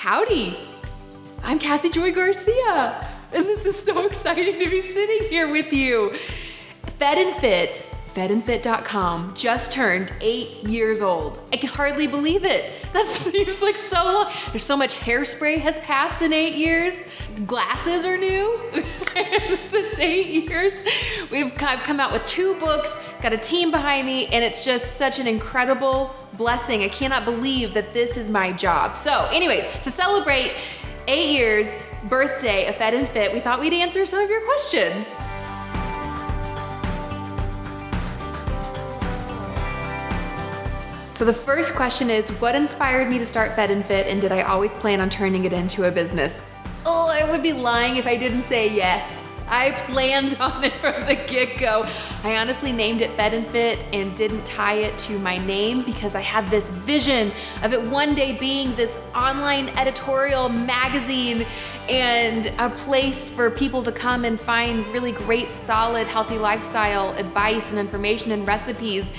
Howdy, I'm Cassie Joy Garcia, and this is so exciting to be sitting here with you. Fed and Fit, fedandfit.com, just turned 8 years old. I can hardly believe it. That seems like so long. There's so much hairspray has passed in 8 years. Glasses are new since 8 years. I've come out with 2 books, got a team behind me, and it's just such an incredible blessing. I cannot believe that this is my job. So anyways, to celebrate 8 years birthday of Fed and Fit, we thought we'd answer some of your questions. So the first question is, what inspired me to start Fed and Fit, and did I always plan on turning it into a business? Oh, I would be lying if I didn't say yes. I planned on it from the get-go. I honestly named it Fed and Fit and didn't tie it to my name because I had this vision of it one day being this online editorial magazine and a place for people to come and find really great, solid, healthy lifestyle advice and information and recipes.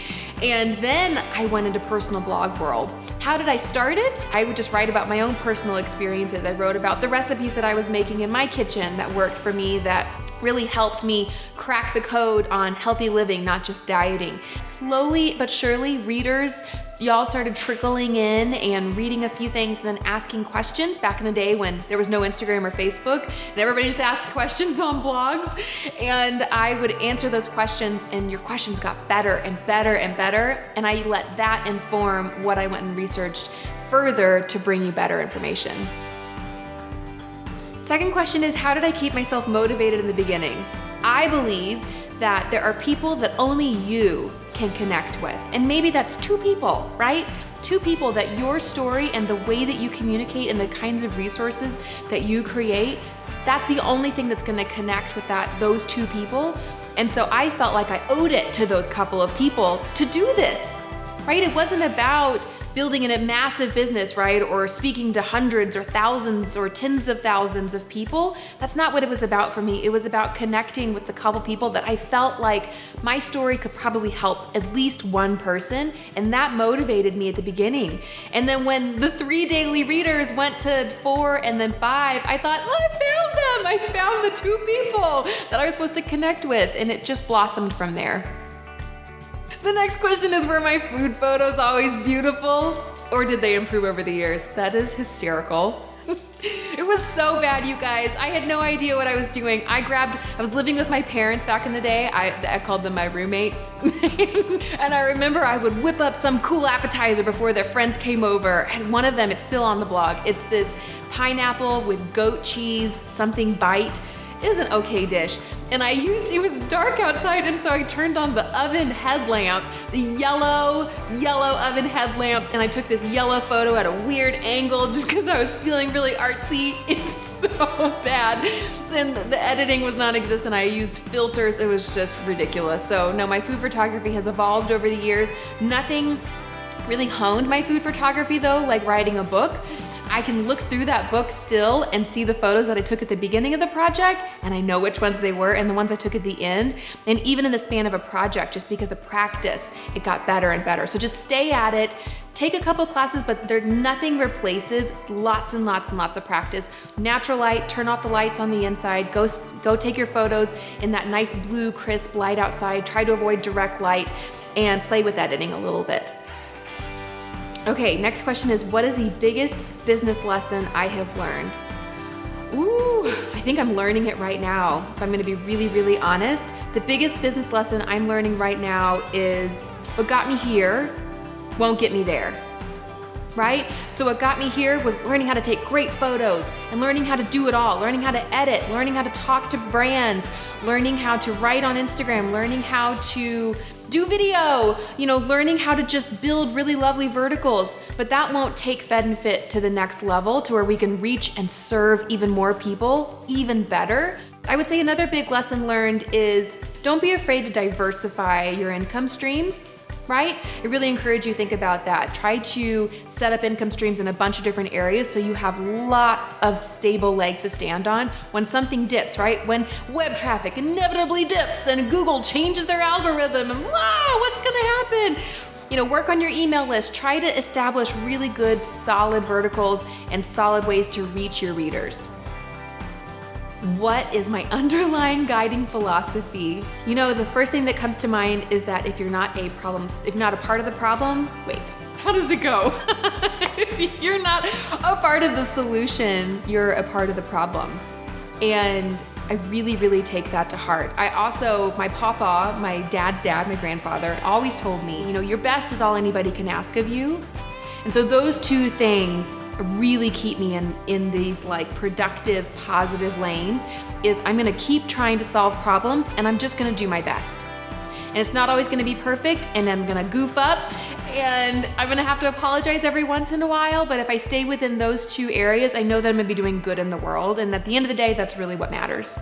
And then I went into personal blog world. How did I start it? I would just write about my own personal experiences. I wrote about the recipes that I was making in my kitchen that worked for me, that really helped me crack the code on healthy living, not just dieting. Slowly but surely, readers, y'all started trickling in and reading a few things and then asking questions back in the day when there was no Instagram or Facebook and everybody just asked questions on blogs. And I would answer those questions and your questions got better and better and better. And I let that inform what I went and researched further to bring you better information. Second question is, how did I keep myself motivated in the beginning? I believe that there are people that only you can connect with. And maybe that's 2 people, right? 2 people that your story and the way that you communicate and the kinds of resources that you create, that's the only thing that's gonna connect with those 2 people. And so I felt like I owed it to those couple of people to do this, right? It wasn't about building a massive business, right? Or speaking to hundreds or thousands or tens of thousands of people. That's not what it was about for me. It was about connecting with the couple people that I felt like my story could probably help at least one person, and that motivated me at the beginning. And then when the 3 daily readers went to 4 and then 5, I thought, oh, I found them. I found the 2 people that I was supposed to connect with, and it just blossomed from there. The next question is, were my food photos always beautiful, or did they improve over the years? That is hysterical. It was so bad, you guys. I had no idea what I was doing. I was living with my parents back in the day. I called them my roommates. And I remember I would whip up some cool appetizer before their friends came over. And one of them, it's still on the blog. It's this pineapple with goat cheese, something bite. It is an okay dish. And it was dark outside, and so I turned on the oven headlamp, the yellow oven headlamp, and I took this yellow photo at a weird angle just because I was feeling really artsy. It's so bad. And the editing was non-existent. I used filters. It was just ridiculous. So no, my food photography has evolved over the years. Nothing really honed my food photography though, like writing a book. I can look through that book still and see the photos that I took at the beginning of the project, and I know which ones they were and the ones I took at the end. And even in the span of a project, just because of practice, it got better and better. So just stay at it, take a couple classes, but nothing replaces lots and lots and lots of practice. Natural light, turn off the lights on the inside, go take your photos in that nice blue, crisp light outside, try to avoid direct light, and play with editing a little bit. Okay, next question is, what is the biggest business lesson I have learned? Ooh, I think I'm learning it right now. If I'm gonna be really, really honest, the biggest business lesson I'm learning right now is what got me here won't get me there, right? So what got me here was learning how to take great photos and learning how to do it all, learning how to edit, learning how to talk to brands, learning how to write on Instagram, learning how to do video, learning how to just build really lovely verticals. But that won't take Fed and Fit to the next level to where we can reach and serve even more people, even better. I would say another big lesson learned is don't be afraid to diversify your income streams. Right? I really encourage you to think about that. Try to set up income streams in a bunch of different areas so you have lots of stable legs to stand on when something dips, right? When web traffic inevitably dips and Google changes their algorithm and wow, what's gonna happen? work on your email list. Try to establish really good, solid verticals and solid ways to reach your readers. What is my underlying guiding philosophy? The first thing that comes to mind is that if you're not a part of the problem, wait, how does it go? If you're not a part of the solution, you're a part of the problem. And I really, really take that to heart. My papa, my dad's dad, my grandfather, always told me, your best is all anybody can ask of you. And so those two things really keep me in these productive, positive lanes. Is I'm gonna keep trying to solve problems, and I'm just gonna do my best. And it's not always gonna be perfect, and I'm gonna goof up, and I'm gonna have to apologize every once in a while, but if I stay within those two areas, I know that I'm gonna be doing good in the world, and at the end of the day, that's really what matters.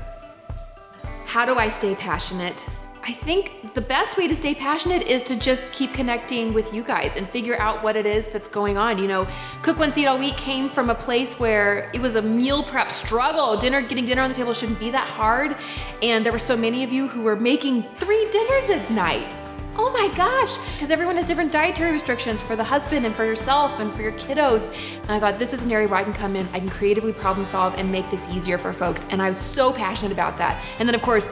How do I stay passionate? I think the best way to stay passionate is to just keep connecting with you guys and figure out what it is that's going on. Cook Once, Eat All Week came from a place where it was a meal prep struggle. Getting dinner on the table shouldn't be that hard. And there were so many of you who were making 3 dinners at night. Oh my gosh, because everyone has different dietary restrictions for the husband and for yourself and for your kiddos. And I thought, this is an area where I can come in, I can creatively problem solve and make this easier for folks. And I was so passionate about that. And then of course,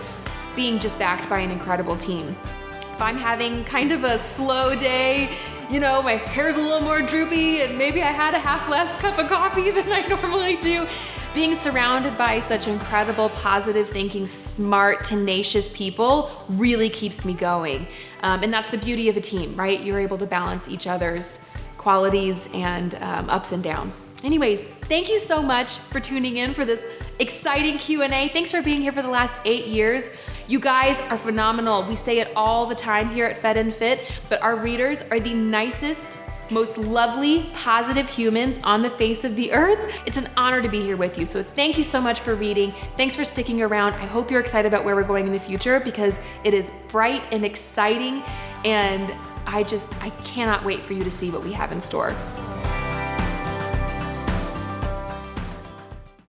being just backed by an incredible team. If I'm having kind of a slow day, my hair's a little more droopy and maybe I had a half less cup of coffee than I normally do, being surrounded by such incredible, positive thinking, smart, tenacious people really keeps me going. And that's the beauty of a team, right? You're able to balance each other's qualities and ups and downs. Anyways, thank you so much for tuning in for this exciting Q&A. Thanks for being here for the last 8 years. You guys are phenomenal. We say it all the time here at Fed and Fit, but our readers are the nicest, most lovely, positive humans on the face of the earth. It's an honor to be here with you. So thank you so much for reading. Thanks for sticking around. I hope you're excited about where we're going in the future because it is bright and exciting, and I cannot wait for you to see what we have in store.